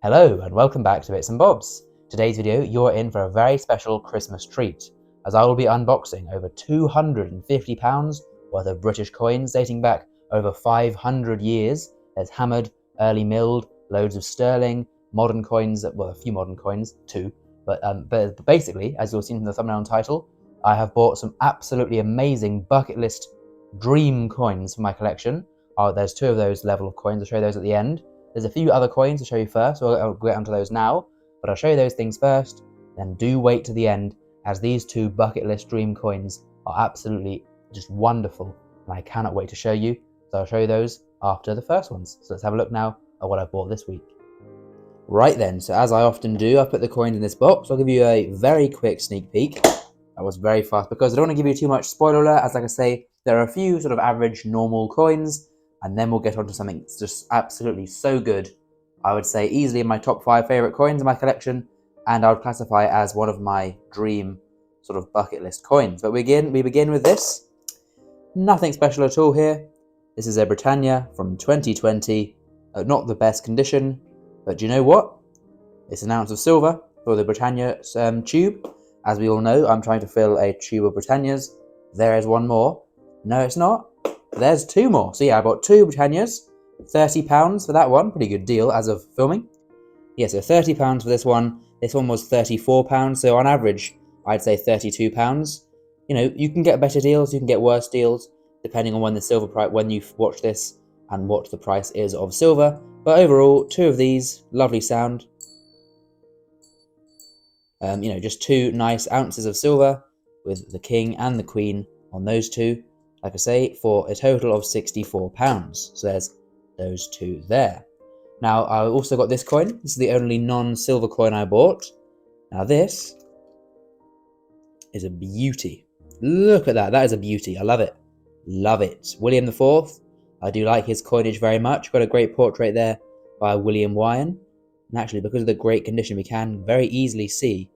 Hello and welcome back to Bits and Bobs. Today's video, you're in for a very special Christmas treat, as I will be unboxing over £250 worth of British coins dating back over 500 years. There's hammered, early milled, loads of sterling, modern coins, well, a few modern coins, too. But basically, as you'll see from the thumbnail and title, I have bought some absolutely amazing bucket list dream coins for my collection. There's two of those level of coins, I'll show you those at the end. There's a few other coins to show you first, so I'll get onto those now, but I'll show you those things first, then do wait to the end, as these two bucket list dream coins are absolutely just wonderful, and I cannot wait to show you, so I'll show you those after the first ones. So let's have a look now at what I bought this week. Right then, so as I often do, I've put the coins in this box. I'll give you a very quick sneak peek. That was very fast, because I don't want to give you too much spoiler alert, as like I say, there are a few sort of average normal coins, and then we'll get on to something that's just absolutely so good. I would say easily in my top 5 favourite coins in my collection, and I would classify it as one of my dream sort of bucket list coins. But we begin with this. Nothing special at all here. This is a Britannia from 2020. Not the best condition, but do you know what? It's an ounce of silver for the Britannia tube. As we all know, I'm trying to fill a tube of Britannias. There is one more. No, it's not. There's two more. So yeah, I bought two Britannias, £30 for that one. Pretty good deal as of filming. Yeah, so £30 for this one. This one was £34. So on average, I'd say £32. You know, you can get better deals, you can get worse deals, depending on when the silver price, when you watch this and what the price is of silver. But overall, two of these, lovely sound. You know, just two nice ounces of silver with the king and the queen on those two. Like I say, for a total of £64. So there's those two there. Now, I also got this coin. This is the only non-silver coin I bought. Now this is a beauty. Look at that. That is a beauty. I love it. Love it. William IV. I do like his coinage very much. Got a great portrait there by William Wyan. And actually, because of the great condition, we can very easily see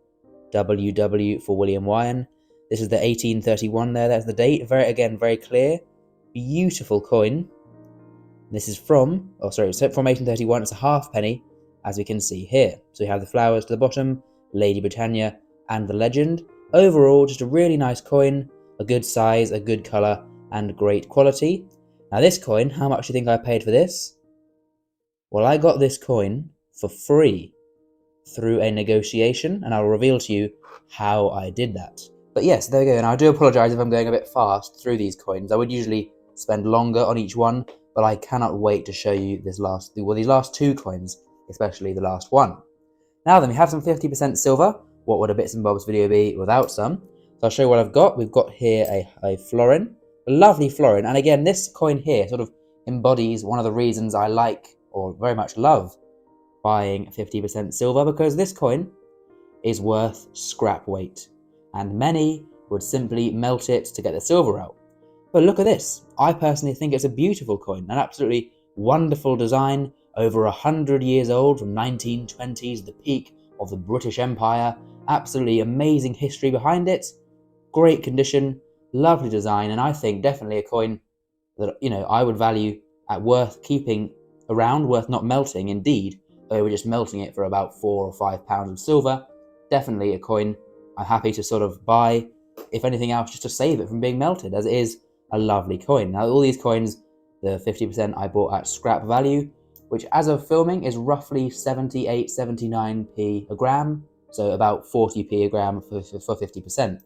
WW for William Wyan. This is the 1831 there, that's the date. Very clear. Beautiful coin. This is from, it's from 1831, it's a halfpenny, as we can see here. So we have the flowers to the bottom, Lady Britannia, and the legend. Overall, just a really nice coin, a good size, a good colour, and great quality. Now this coin, how much do you think I paid for this? Well, I got this coin for free through a negotiation, and I'll reveal to you how I did that. But yes, there we go, and I do apologise if I'm going a bit fast through these coins. I would usually spend longer on each one, but I cannot wait to show you these last two coins, especially the last one. Now then, we have some 50% silver. What would a Bits and Bobs video be without some? So I'll show you what I've got. We've got here a florin, a lovely florin, and again, this coin here sort of embodies one of the reasons I like, or very much love, buying 50% silver, because this coin is worth scrap weight. And many would simply melt it to get the silver out. But look at this. I personally think it's a beautiful coin, an absolutely wonderful design, over 100 years old, from 1920s, the peak of the British Empire. Absolutely amazing history behind it. Great condition, lovely design, and I think definitely a coin that, you know, I would value at worth keeping around, worth not melting. Indeed, they were just melting it for about £4 or £5 of silver. Definitely a coin I'm happy to sort of buy, if anything else, just to save it from being melted, as it is a lovely coin. Now, all these coins, the 50% I bought at scrap value, which as of filming is roughly 78, 79p a gram, so about 40p a gram for 50%.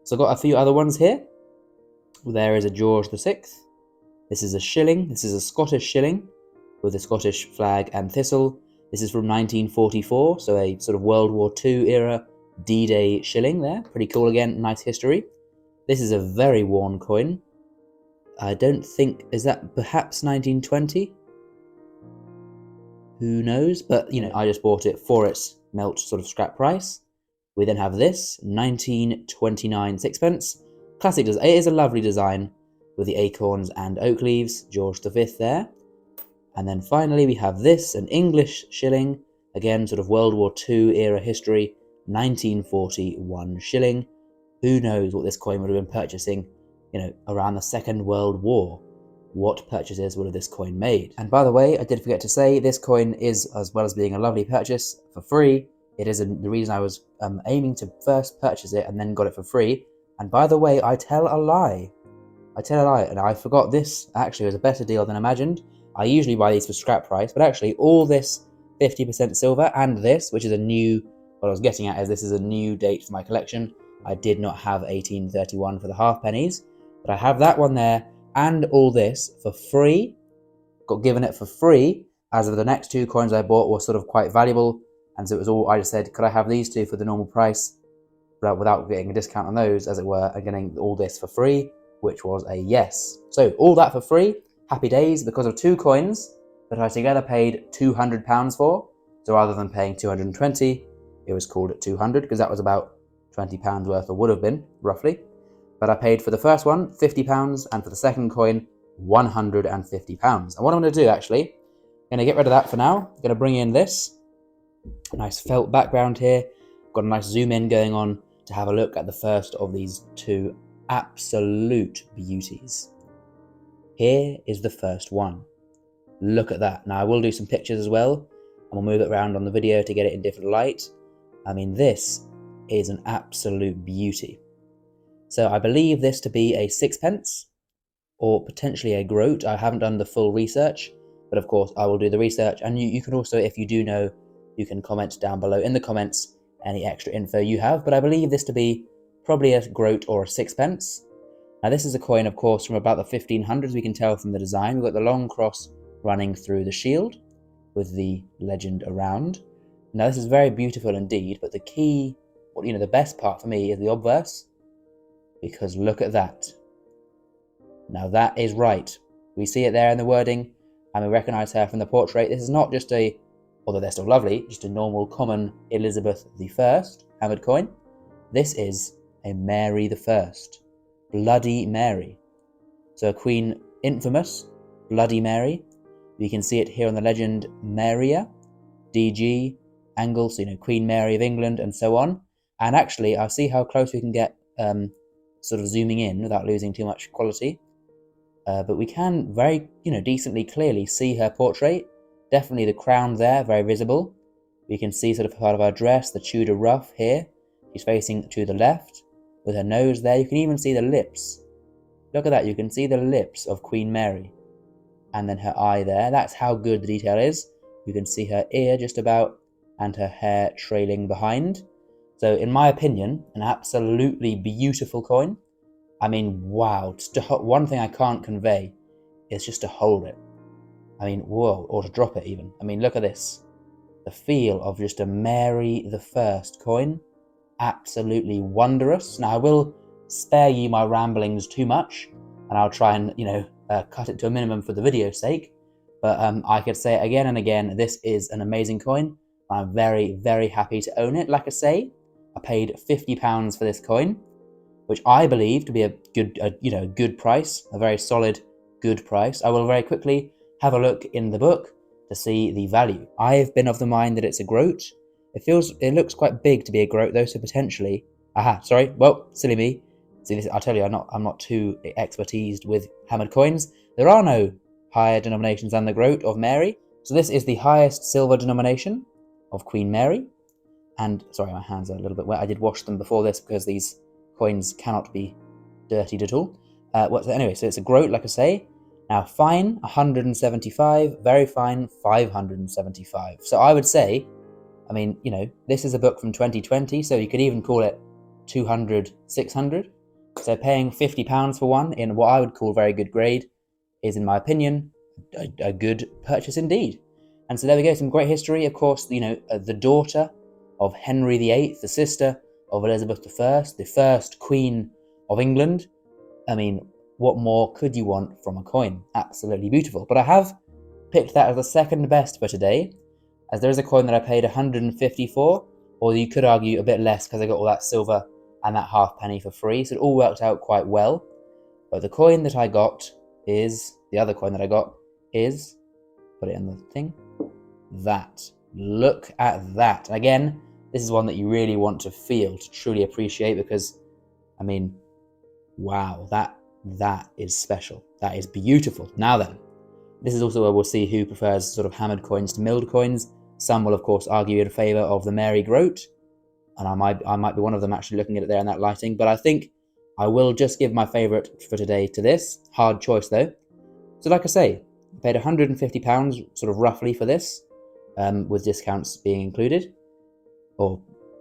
So I've got a few other ones here. There is a George VI. This is a shilling. This is a Scottish shilling with the Scottish flag and thistle. This is from 1944, so a sort of World War II era D-Day shilling there. Pretty cool again, nice history. This is a very worn coin. I don't think, is that perhaps 1920? Who knows? But, you know, I just bought it for its melt sort of scrap price. We then have this, 1929 sixpence. Classic design. It is a lovely design with the acorns and oak leaves, George V there. And then finally we have this, an English shilling. Again, sort of World War II era history. 1941 shilling. Who knows what this coin would have been purchasing, you know, around the Second World War. what purchases would have this coin made. And by the way, I did forget to say, this coin is, as well as being a lovely purchase for free, it is the reason I was aiming to first purchase it and then got it for free. And by the way, I tell a lie, and I forgot this actually was a better deal than imagined. I usually buy these for scrap price, but actually all this 50% silver and this, which is a new, what I was getting at is this is a new date for my collection. I did not have 1831 for the half pennies, but I have that one there and all this for free. Got given it for free, as of the next two coins I bought were sort of quite valuable, and so it was all, I just said, could I have these two for the normal price, but without getting a discount on those, as it were, and getting all this for free, which was a yes. So all that for free, happy days, because of two coins that I together paid £200 for. So rather than paying 220, it was called at 200 because that was about £20 worth, or would have been roughly. But I paid for the first one £50 and for the second coin £150. And what I'm going to do actually, I'm going to get rid of that for now. I'm going to bring in this nice felt background here. Got a nice zoom in going on to have a look at the first of these two absolute beauties. Here is the first one. Look at that. Now I will do some pictures as well, and we'll move it around on the video to get it in different light. I mean, this is an absolute beauty. So I believe this to be a sixpence, or potentially a groat. I haven't done the full research, but of course I will do the research, and you can also, if you do know, you can comment down below in the comments any extra info you have, but I believe this to be probably a groat or a sixpence. Now this is a coin, of course, from about the 1500s, we can tell from the design. We've got the long cross running through the shield with the legend around. Now this is very beautiful indeed, but the key, the best part for me is the obverse, because look at that. Now that is right. We see it there in the wording, and we recognise her from the portrait. This is not just a, although they're still lovely, just a normal common Elizabeth I hammered coin. This is a Mary I, Bloody Mary. So a queen infamous, Bloody Mary. You can see it here on the legend Maria, DG, angle, so Queen Mary of England and so on. And actually, I'll see how close we can get sort of zooming in without losing too much quality. But we can very, decently clearly see her portrait. Definitely the crown there, very visible. We can see sort of part of her dress, the Tudor ruff here. She's facing to the left with her nose there. You can even see the lips. Look at that, you can see the lips of Queen Mary. And then her eye there. That's how good the detail is. You can see her ear just about and her hair trailing behind. So in my opinion, an absolutely beautiful coin. I mean, wow. One thing I can't convey is just to hold it. I mean, whoa, or to drop it even. I mean, look at this. The feel of just a Mary I coin. Absolutely wondrous. Now, I will spare you my ramblings too much, and I'll try and, cut it to a minimum for the video's sake. But I could say it again and again, this is an amazing coin. I'm very, very happy to own it. Like I say, I paid £50 for this coin, which I believe to be a good price, a very solid, good price. I will very quickly have a look in the book to see the value. I've been of the mind that it's a groat. It looks quite big to be a groat though, so potentially, silly me. See, this, I'll tell you, I'm not too expertised with hammered coins. There are no higher denominations than the groat of Mary. So this is the highest silver denomination of Queen Mary. And, sorry, my hands are a little bit wet. I did wash them before this because these coins cannot be dirtied at all. Anyway, so it's a groat, like I say. Now, fine, 175. Very fine, 575. So I would say, I mean, this is a book from 2020, so you could even call it 200, 600. So paying £50 for one in what I would call very good grade is, in my opinion, a good purchase indeed. And so there we go, some great history. Of course, the daughter of Henry VIII, the sister of Elizabeth I, the first Queen of England. I mean, what more could you want from a coin? Absolutely beautiful. But I have picked that as the second best for today, as there is a coin that I paid 150 for, or you could argue a bit less because I got all that silver and that half penny for free, so it all worked out quite well. But the coin that I got is, put it in the thing, that. Look at that. Again, this is one that you really want to feel, to truly appreciate, because, I mean, wow, that That is special. That is beautiful. Now then, this is also where we'll see who prefers sort of hammered coins to milled coins. Some will, of course, argue in favour of the Mary groat, and I might be one of them actually looking at it there in that lighting, but I think I will just give my favourite for today to this. Hard choice, though. So like I say, I paid £150, sort of roughly, for this, with discounts being included, or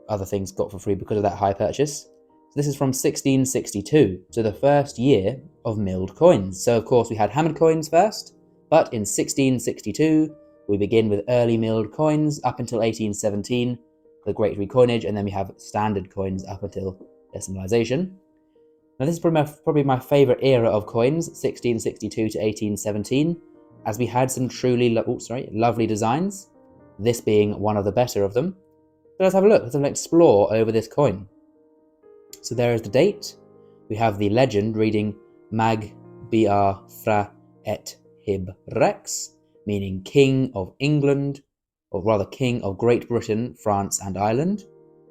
other things got for free because of that high purchase. So this is from 1662, so the first year of milled coins. So of course we had hammered coins first, but in 1662 we begin with early milled coins up until 1817, the Great Recoinage, and then we have standard coins up until decimalisation. Now this is probably my favourite era of coins, 1662 to 1817, as we had some truly lovely designs, this being one of the better of them. So let's have a look, let's explore over this coin. So there is the date. We have the legend reading Mag Br Fra et Hib Rex, meaning King of England, or rather King of Great Britain, France and Ireland.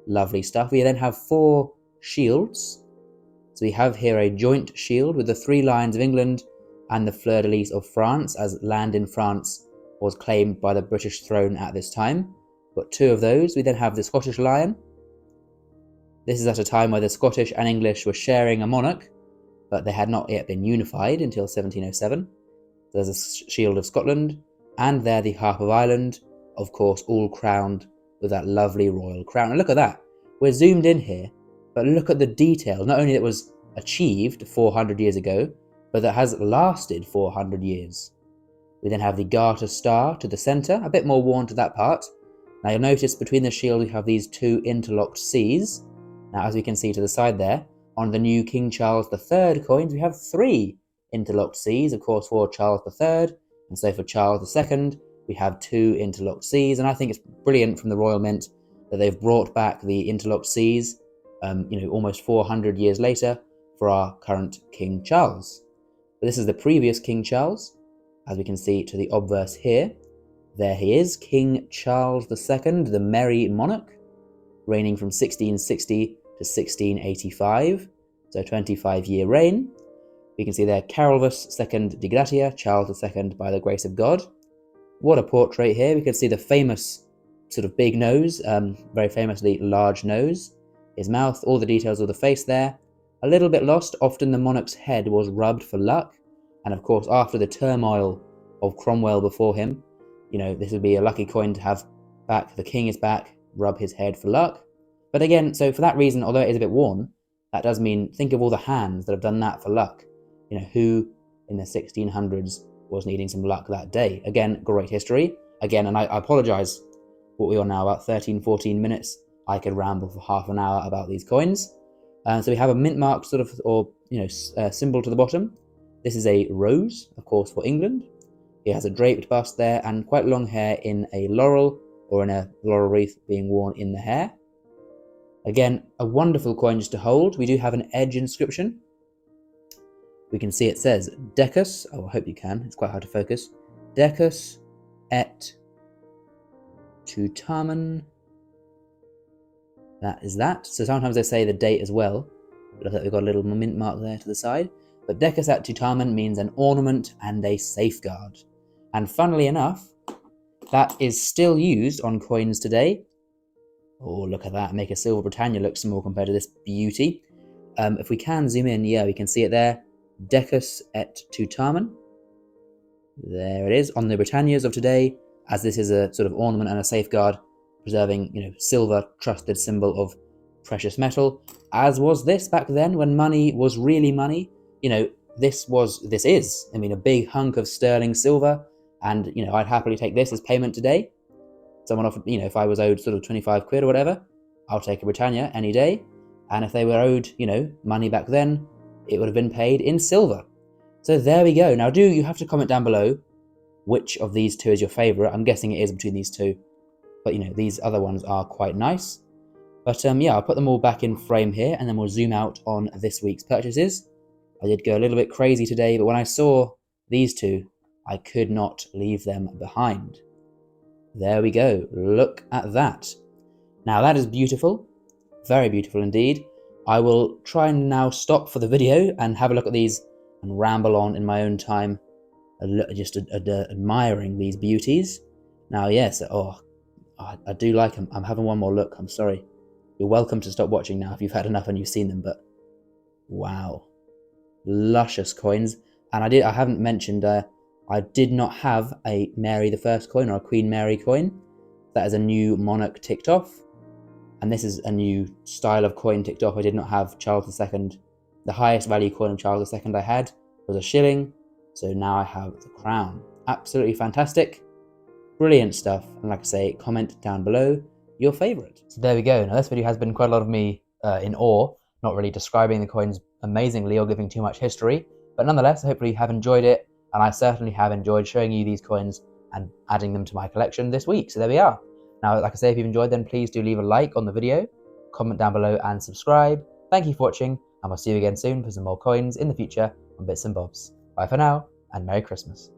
Lovely stuff. We then have 4 shields. So we have here a joint shield with the 3 lions of England and the fleur-de-lis of France, as land in France was claimed by the British throne at this time. Got 2 of those. We then have the Scottish lion. This is at a time where the Scottish and English were sharing a monarch, but they had not yet been unified until 1707. There's a shield of Scotland, and there the harp of Ireland, of course, all crowned with that lovely royal crown. And look at that. We're zoomed in here, but look at the detail. Not only that was achieved 400 years ago, but that has lasted 400 years. We then have the Garter star to the centre, a bit more worn to that part. Now you'll notice between the shield we have these 2 interlocked C's. Now, as we can see to the side there, on the new King Charles III coins, we have 3 interlocked C's, of course, for Charles III, and so for Charles II, we have 2 interlocked C's, and I think it's brilliant from the Royal Mint that they've brought back the interlocked C's, almost 400 years later, for our current King Charles. But this is the previous King Charles, as we can see to the obverse here. There he is, King Charles II, the Merry Monarch, reigning from 1660 to 1685, so 25-year reign. We can see there Carolus II de Gratia, Charles II by the grace of God. What a portrait here. We can see the famous sort of big nose, very famously large nose, his mouth, all the details of the face there. A little bit lost, often the monarch's head was rubbed for luck, and of course after the turmoil of Cromwell before him, this would be a lucky coin to have back. The king is back, rub his head for luck. But again, so for that reason, although it is a bit worn, that does mean, think of all the hands that have done that for luck. Who in the 1600s was needing some luck that day? Again, great history. Again, and I apologise, what we are now, about 13-14 minutes. I could ramble for half an hour about these coins. So we have a mint mark symbol to the bottom. This is a rose, of course, for England. He has a draped bust there and quite long hair in a laurel, or in a laurel wreath being worn in the hair. Again, a wonderful coin just to hold. We do have an edge inscription. We can see it says Decus. Oh, I hope you can. It's quite hard to focus. Decus et Tutamen. That is that. So sometimes they say the date as well. But I think we've got a little mint mark there to the side. But Decus et Tutamen means an ornament and a safeguard. And funnily enough, that is still used on coins today. Oh, look at that. Make a silver Britannia look small compared to this beauty. If we can zoom in, yeah, we can see it there. Decus et Tutamen. There it is on the Britannias of today, as this is a sort of ornament and a safeguard, preserving, silver, trusted symbol of precious metal, as was this back then when money was really money. This is, a big hunk of sterling silver, and, I'd happily take this as payment today. Someone offered, if I was owed sort of 25 quid or whatever, I'll take a Britannia any day. And if they were owed, money back then, it would have been paid in silver. So there we go. Now you have to comment down below which of these 2 is your favourite. I'm guessing it is between these 2. But, these other ones are quite nice. But, yeah, I'll put them all back in frame here, and then we'll zoom out on this week's purchases. I did go a little bit crazy today, but when I saw these 2, I could not leave them behind. There we go. Look at that. Now that is beautiful. Very beautiful indeed. I will try and now stop for the video and have a look at these and ramble on in my own time, just admiring these beauties. Now, yes, I do like them. I'm having one more look. I'm sorry. You're welcome to stop watching now if you've had enough and you've seen them, but wow. Luscious coins. And I haven't mentioned, I did not have a Mary I coin or a Queen Mary coin. That is a new monarch ticked off. And this is a new style of coin ticked off. I did not have Charles II. The highest value coin of Charles II I had was a shilling. So now I have the crown. Absolutely fantastic. Brilliant stuff. And like I say, comment down below your favourite. So there we go. Now this video has been quite a lot of me in awe, not really describing the coins amazingly or giving too much history. But nonetheless, hopefully you have enjoyed it. And I certainly have enjoyed showing you these coins and adding them to my collection this week. So there we are. Now, like I say, if you've enjoyed, then please do leave a like on the video, comment down below and subscribe. Thank you for watching, and I'll see you again soon for some more coins in the future on Bits and Bobs. Bye for now, and Merry Christmas.